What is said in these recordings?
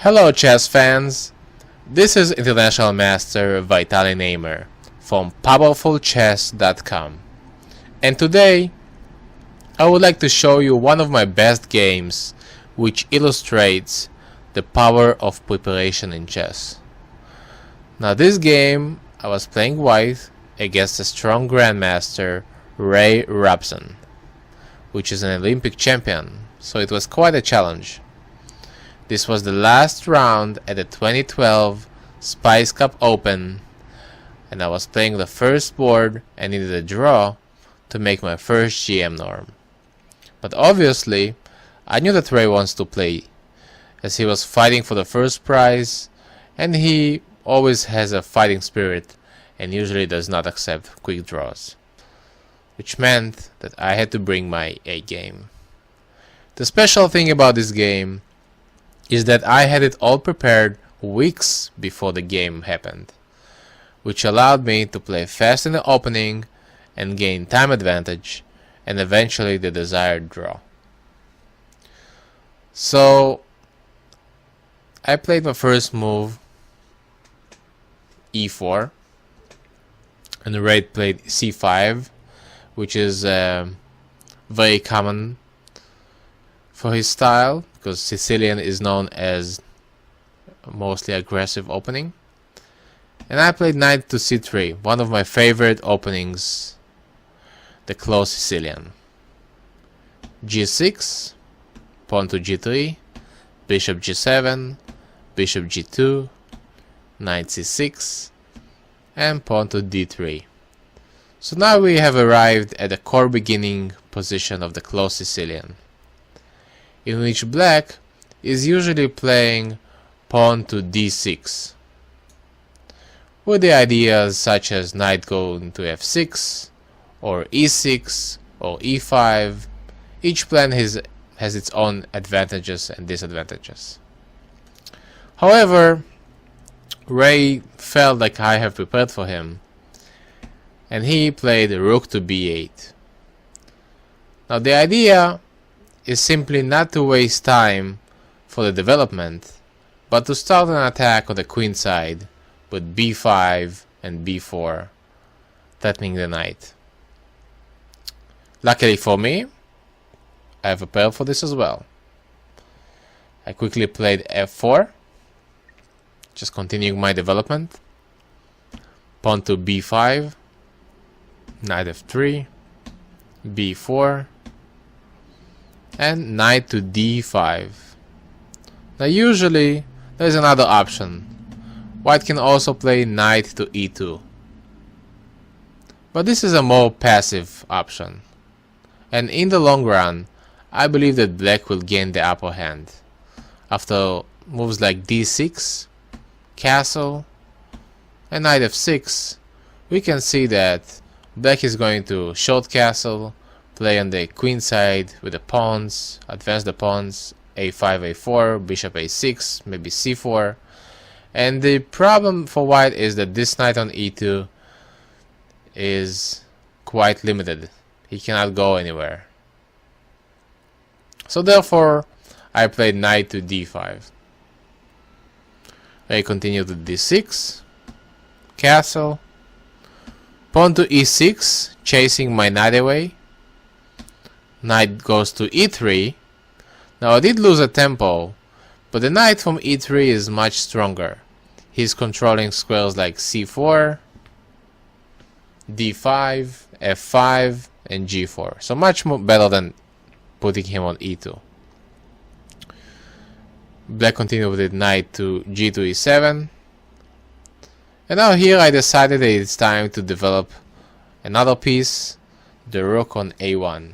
Hello chess fans, this is International Master Vitaly Neimer from powerfulchess.com, and today I would like to show you one of my best games which illustrates the power of preparation in chess. Now this game I was playing white against a strong grandmaster, Robson, which is an Olympic champion, so it was quite a challenge. This was the last round at the 2012 Spice Cup Open, and I was playing the first board and needed a draw to make my first GM norm. But obviously, I knew that Ray wants to play, as he was fighting for the first prize, and he always has a fighting spirit and usually does not accept quick draws, which meant that I had to bring my A game. The special thing about this game is that I had it all prepared weeks before the game happened, which allowed me to play fast in the opening and gain time advantage and eventually the desired draw. So I played my first move e4 and Ray played c5, which is very common for his style, because Sicilian is known as mostly aggressive opening. And I played knight to c3, one of my favorite openings, the close Sicilian. g6, pawn to g3, bishop g7, bishop g2, knight c6, and pawn to d3. So now we have arrived at the core beginning position of the close Sicilian, in which black is usually playing pawn to d6, with the ideas such as knight going to f6, or e6, or e5. Each plan has its own advantages and disadvantages. However, Ray felt like I have prepared for him, and he played rook to b8. Now the idea is simply not to waste time for the development, but to start an attack on the queen side with b5 and b4, threatening the knight. Luckily for me, I have prepared for this as well. I quickly played f4, just continuing my development. Pawn to b5, knight f3, b4, and knight to d5. Now usually there is another option. White can also play knight to e2, but this is a more passive option, and in the long run I believe that black will gain the upper hand. After moves like d6, castle, and knight f6, we can see that black is going to short castle, play on the queen side with the pawns, advance the pawns, a5, a4, bishop a6, maybe c4. And the problem for white is that this knight on e2 is quite limited. He cannot go anywhere. So therefore, I played knight to d5. I continue to d6, castle, pawn to e6, chasing my knight away. Knight goes to e3. Now I did lose a tempo, but the knight from e3 is much stronger. He's controlling squares like c4, d5, f5, and g4. So much more better than putting him on e2. Black continued with the knight to g2, e7. And now here I decided that it's time to develop another piece, the rook on a1.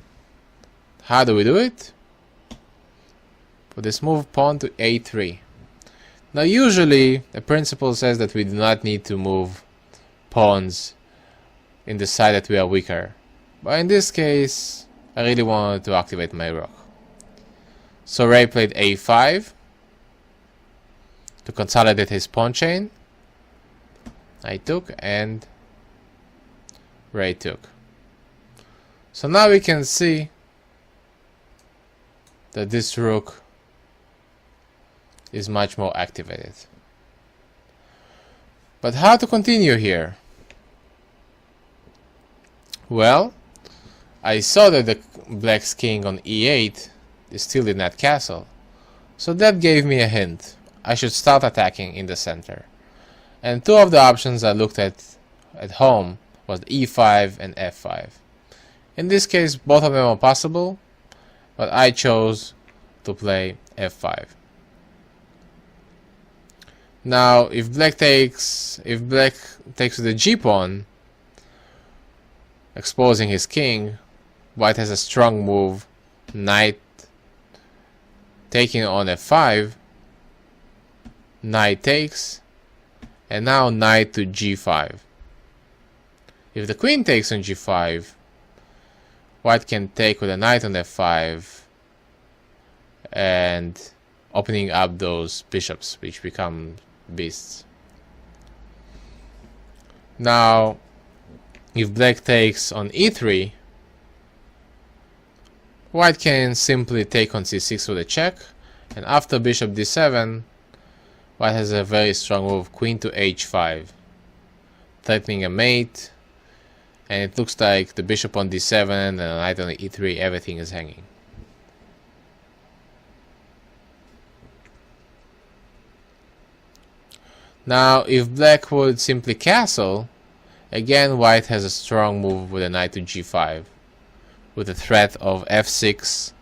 How do we do it? For this move, pawn to a3. Now usually the principle says that we do not need to move pawns in the side that we are weaker, but in this case I really wanted to activate my rook. So Ray played a5 to consolidate his pawn chain. I took and Ray took. So now we can see that this rook is much more activated. But how to continue here? Well, I saw that the black's king on e8 is still in that castle, so that gave me a hint. I should start attacking in the center. And two of the options I looked at home was e5 and f5. In this case, both of them are possible, but I chose to play f5. Now, if black takes with the g-pawn, exposing his king, white has a strong move, knight taking on f5, knight takes, and now knight to g5. If the queen takes on g5, white can take with a knight on f5 and opening up those bishops which become beasts. Now, if black takes on e3, white can simply take on c6 with a check, and after bishop d7, white has a very strong move, queen to h5, threatening a mate, and it looks like the bishop on d7 and the knight on e3, everything is hanging. Now, if black would simply castle, again white has a strong move with a knight to g5, with the threat of f6,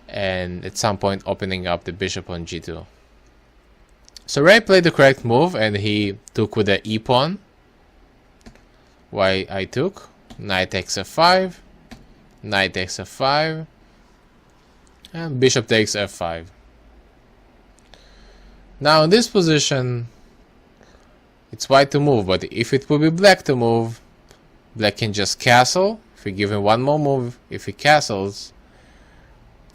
and at some point opening up the bishop on g2. So Ray played the correct move, and he took with the e-pawn. Why I took knight takes f5, knight takes f5, and bishop takes f5. Now in this position, it's white to move, but if it would be black to move, black can just castle. If we give him one more move, if he castles,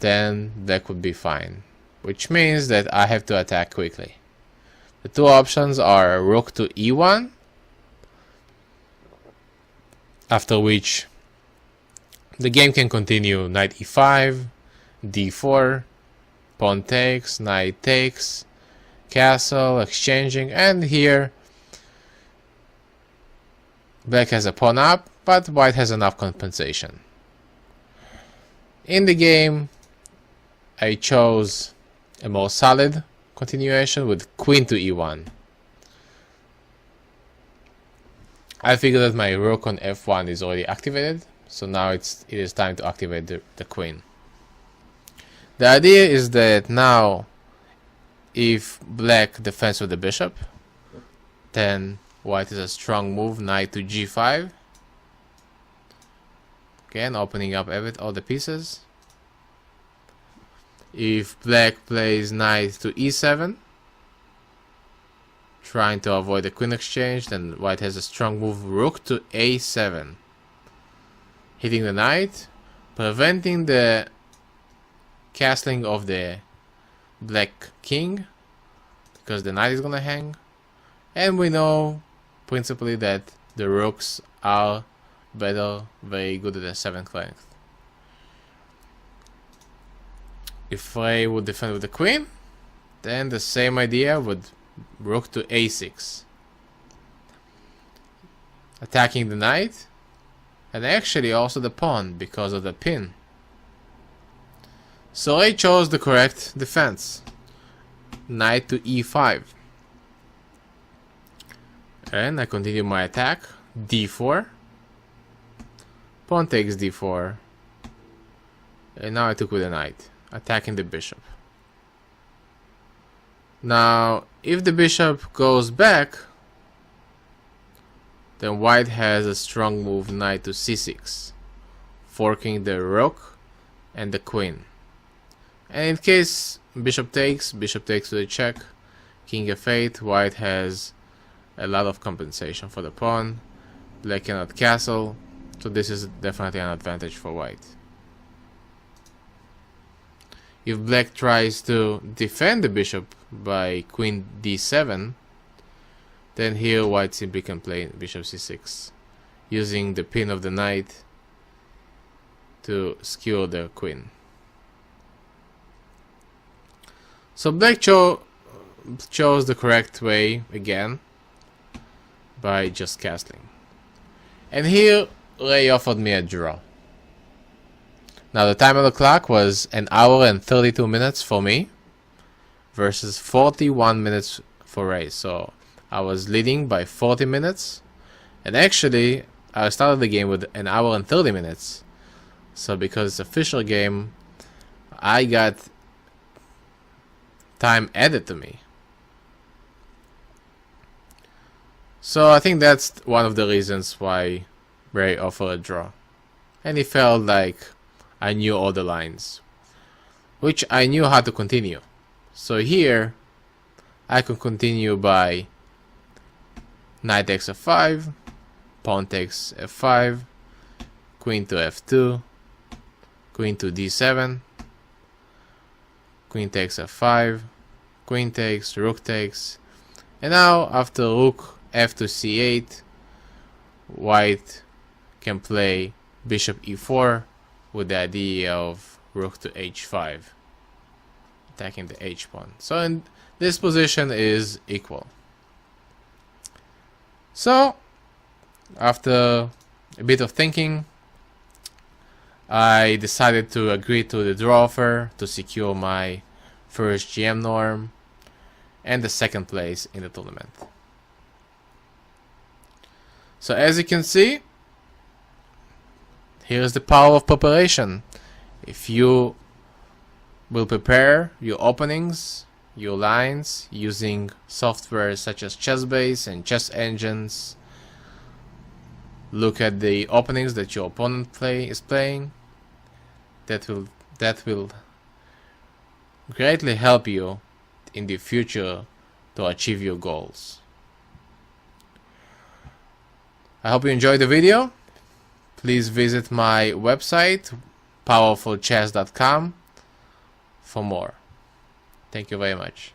then black would be fine, which means that I have to attack quickly. The two options are rook to e1, after which the game can continue knight e5, d4, pawn takes, knight takes, castle, exchanging, and here black has a pawn up, but white has enough compensation. In the game, I chose a more solid continuation with queen to e1. I figured that my rook on f1 is already activated, so now it is time to activate the queen. The idea is that now, if black defends with the bishop, then white is a strong move, knight to g5. Again, opening up all the pieces. If black plays knight to e7, trying to avoid the queen exchange, then white has a strong move, rook to a7, hitting the knight, preventing the castling of the black king, because the knight is gonna hang, and we know principally that the rooks are very good at the 7th length. If Ray would defend with the queen, then the same idea would rook to a6, attacking the knight, and actually also the pawn because of the pin. So I chose the correct defense, knight to e5, and I continue my attack, d4, pawn takes d4, and now I took with the knight, attacking the bishop. Now, if the bishop goes back, then white has a strong move, knight to c6, forking the rook and the queen. And in case bishop takes with a check, king f8, white has a lot of compensation for the pawn. Black cannot castle, so this is definitely an advantage for white. If black tries to defend the bishop by queen d7, then here white simply can play bishop c6, using the pin of the knight to skewer the queen. So black chose chose the correct way again by just castling. And here Ray offered me a draw. Now the time on the clock was 1 hour and 32 minutes for me versus 41 minutes for Ray. So I was leading by 40 minutes, and actually I started the game with 1 hour and 30 minutes. So because it's an official game, I got time added to me. So I think that's one of the reasons why Ray offered a draw. And it felt like I knew all the lines, which I knew how to continue. So here I could continue by knight takes f5, pawn takes f5, queen to f2, queen to d7, queen takes f5, queen takes, rook takes, and now after rook f to c8, white can play bishop e4 with the idea of rook to h5, attacking the h pawn. So in this position is equal. So after a bit of thinking, I decided to agree to the draw offer to secure my first GM norm and the second place in the tournament. So as you can see, here's the power of preparation. If you will prepare your openings, your lines, using software such as ChessBase and Chess Engines, look at the openings that your opponent is playing, that will greatly help you in the future to achieve your goals. I hope you enjoyed the video. Please visit my website powerfulchess.com for more. Thank you very much.